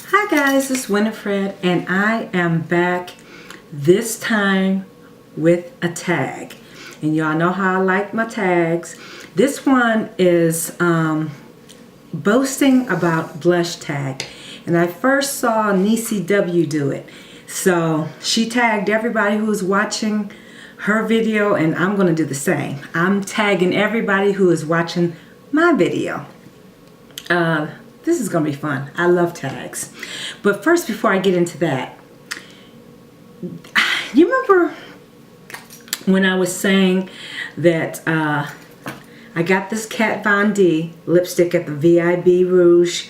Hi guys, it's Winifred and I am back this time with a tag. And y'all know how I like my tags. This one is boasting about blush tag. And I first saw Nisi W do it. So she tagged everybody who was watching her video and I'm going to do the same. I'm tagging everybody who is watching my video. This is going to be fun. I love tags. But first, before I get into that, you remember when I was saying that I got this Kat Von D lipstick at the VIB Rouge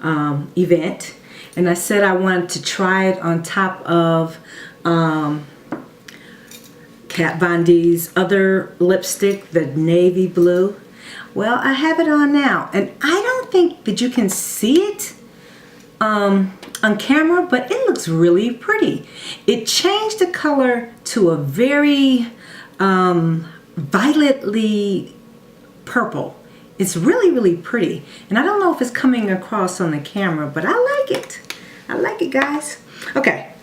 event, and I said I wanted to try it on top of Kat Von D's other lipstick, the navy blue. Well, I have it on now, and I don't think that you can see it on camera, but it looks really pretty. It changed the color to a very violetly purple. It's really, really pretty, and I don't know if it's coming across on the camera, but I like it. I like it, guys. Okay,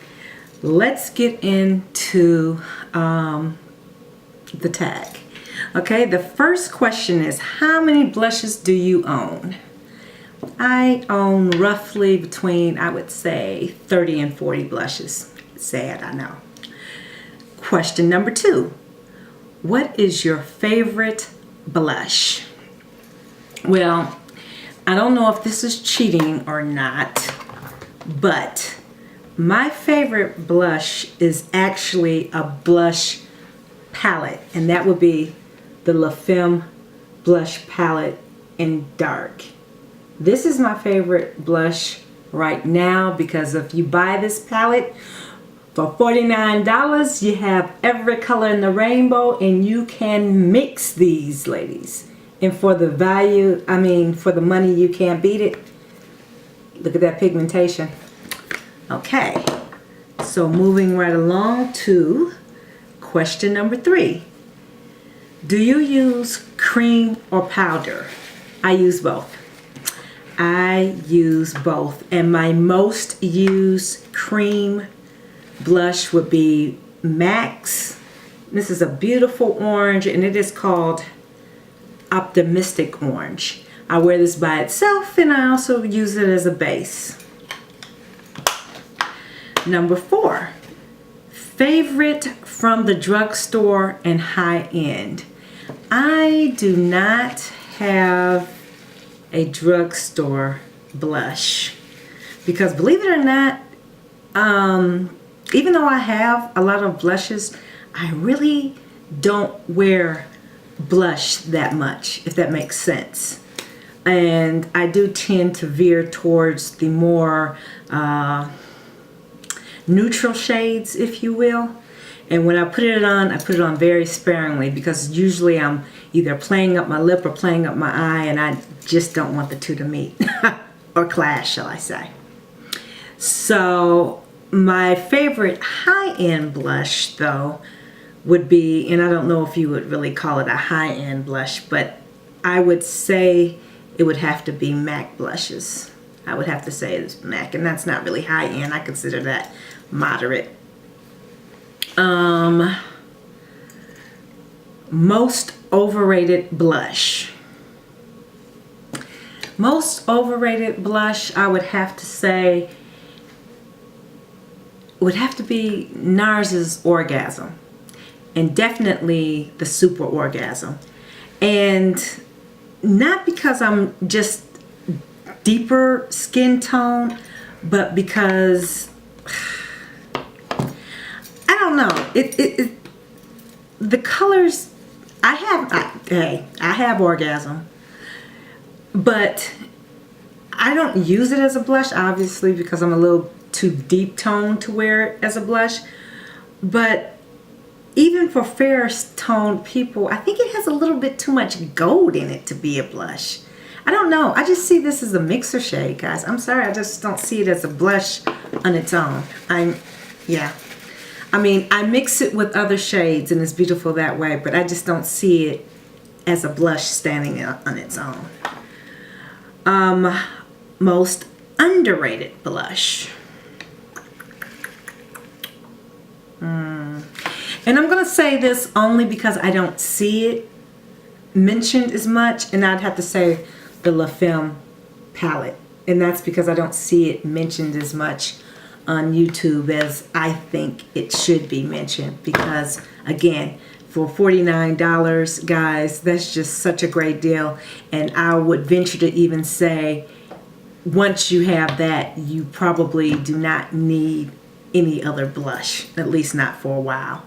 let's get into the tag. Okay, the first question is, how many blushes do you own? I own roughly between, I would say, 30 and 40 blushes. Sad, I know. Question number 2. What is your favorite blush? Well, I don't know if this is cheating or not, but my favorite blush is actually a blush palette, and that would be the La Femme blush palette in dark. This is my favorite blush right now because if you buy this palette for $49, you have every color in the rainbow and you can mix these, ladies. And for the value, I mean, for the money, you can't beat it. Look at that pigmentation. Okay, so moving right along to question number 3. Do you use cream or powder? I use both. I use both. And my most used cream blush would be MAC's. This is a beautiful orange and it is called Optimistic Orange. I wear this by itself and I also use it as a base. Number 4. Favorite from the drugstore and high-end. I do not have a drugstore blush because, believe it or not, even though I have a lot of blushes, I really don't wear blush that much, if that makes sense. And I do tend to veer towards the more neutral shades, if you will. And when I put it on very sparingly because usually I'm either playing up my lip or playing up my eye, and I just don't want the two to meet or clash, shall I say. So my favorite high-end blush though would be, and I don't know if you would really call it a high-end blush, but I would say it would have to be MAC blushes. I would have to say it's MAC, and that's not really high-end. I consider that moderate. Most overrated blush. Most overrated blush, I would have to say, would have to be NARS's Orgasm, and definitely the Super Orgasm. And not because I'm just deeper skin tone, but because I don't know, the colors, I have Orgasm, but I don't use it as a blush, obviously, because I'm a little too deep toned to wear it as a blush. But even for fair toned people, I think it has a little bit too much gold in it to be a blush. I don't know. I just see this as a mixer shade, guys. I'm sorry, I just don't see it as a blush on its own. Yeah. I mean, I mix it with other shades and it's beautiful that way, but I just don't see it as a blush standing on its own. Most underrated blush. And I'm going to say this only because I don't see it mentioned as much, and I'd have to say the La Femme palette. And that's because I don't see it mentioned as much on YouTube as I think it should be mentioned. Because, again, for $49, guys, that's just such a great deal. And I would venture to even say, once you have that, you probably do not need any other blush, at least not for a while,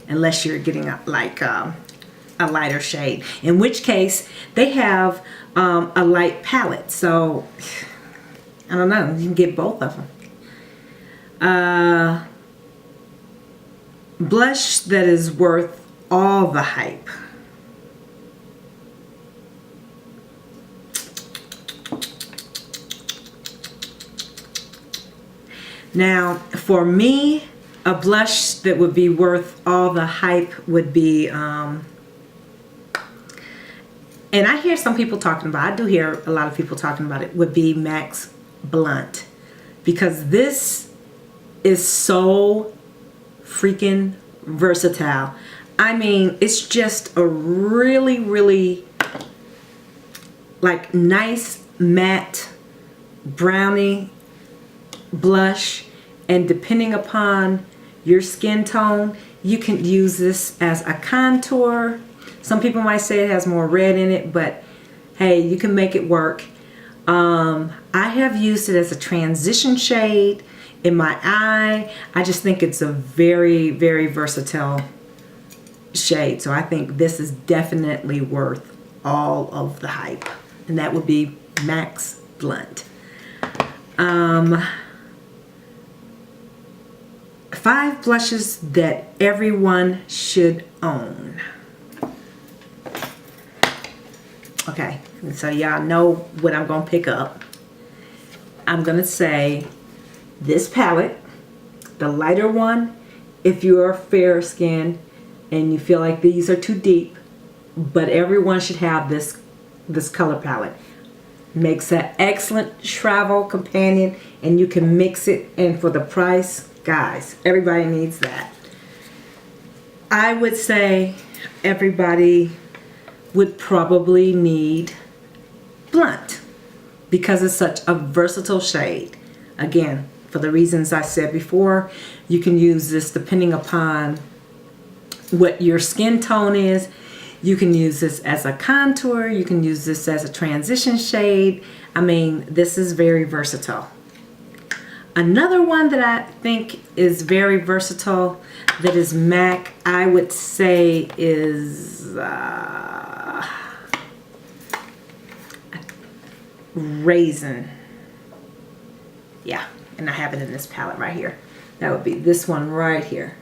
unless you're getting a lighter shade, in which case they have a light palette. So I don't know, you can get both of them. Blush that is worth all the hype. Now, for me, a blush that would be worth all the hype would be, and I hear some people talking about, I do hear a lot of people talking about it, would be MAC's Blunt. Because this is so freaking versatile. I mean, it's just a really, really like nice matte brownie blush, and depending upon your skin tone, you can use this as a contour. Some people might say it has more red in it, but hey, you can make it work. I have used it as a transition shade in my eye. I just think it's a very, very versatile shade. So I think this is definitely worth all of the hype. And that would be MAC's Blunt. 5 blushes that everyone should own. Okay, so y'all know what I'm going to pick up. I'm going to say this palette, the lighter one, if you're fair skinned and you feel like these are too deep, but everyone should have this color palette. Makes an excellent travel companion, and you can mix it, and for the price, guys, everybody needs that. I would say everybody would probably need Blunt because it's such a versatile shade. Again, for the reasons I said before, you can use this depending upon what your skin tone is. You can use this as a contour. You can use this as a transition shade. I mean, this is very versatile. Another one that I think is very versatile that is MAC, I would say is Raisin. Yeah, and I have it in this palette right here. That would be this one right here.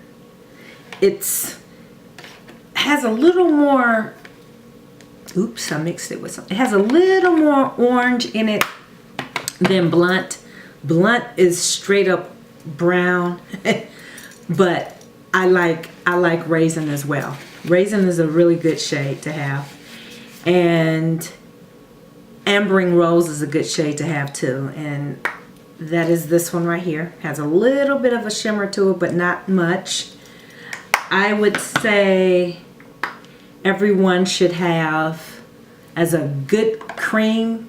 Has a little more, oops, I mixed it with something. It has a little more orange in it than Blunt. Blunt is straight up brown, but I like Raisin as well. Raisin is a really good shade to have, and Ambering Rose is a good shade to have too, and that is this one right here. Has a little bit of a shimmer to it, but not much. I would say everyone should have, as a good cream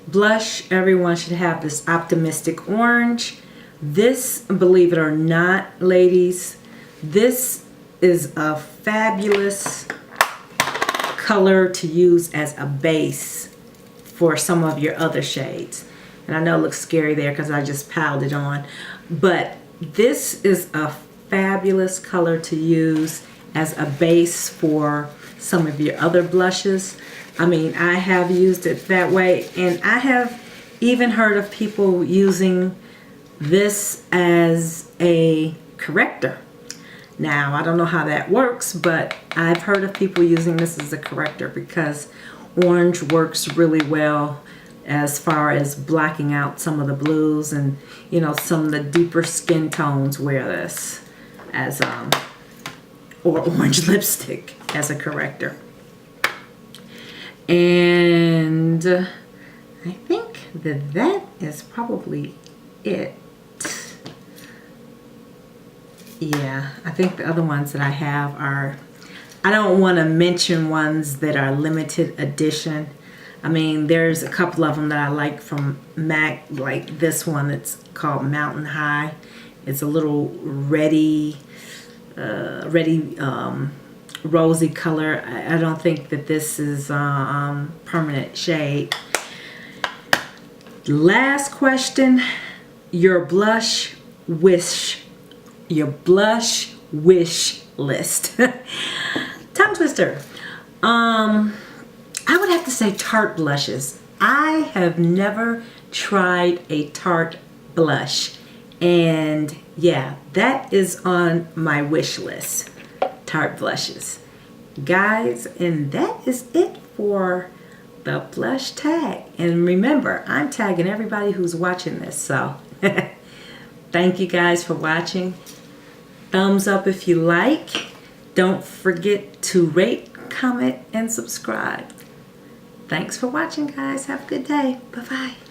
blush, everyone should have this Optimistic Orange. This, believe it or not, ladies, this is a fabulous color to use as a base for some of your other shades. And I know it looks scary there because I just piled it on, but this is a fabulous color to use as a base for some of your other blushes. I mean, I have used it that way, and I have even heard of people using this as a corrector. Now, I don't know how that works, but I've heard of people using this as a corrector because orange works really well as far as blocking out some of the blues, and you know, some of the deeper skin tones wear this as or orange lipstick as a corrector. And I think that is probably it. Yeah, I think the other ones that I have are, I don't want to mention ones that are limited edition. I mean, there's a couple of them that I like from MAC, like this one. It's called Mountain High. It's a little reddy rosy color. I don't think that this is permanent shade. Last question, your blush wish list. Tongue twister. I would have to say Tarte blushes. I have never tried a Tarte blush, and yeah, that is on my wish list. Tarte blushes, guys, and that is it for the blush tag. And remember, I'm tagging everybody who's watching this, so thank you guys for watching. Thumbs up if you like. Don't forget to rate, comment, and subscribe. Thanks for watching, guys. Have a good day. Bye-bye.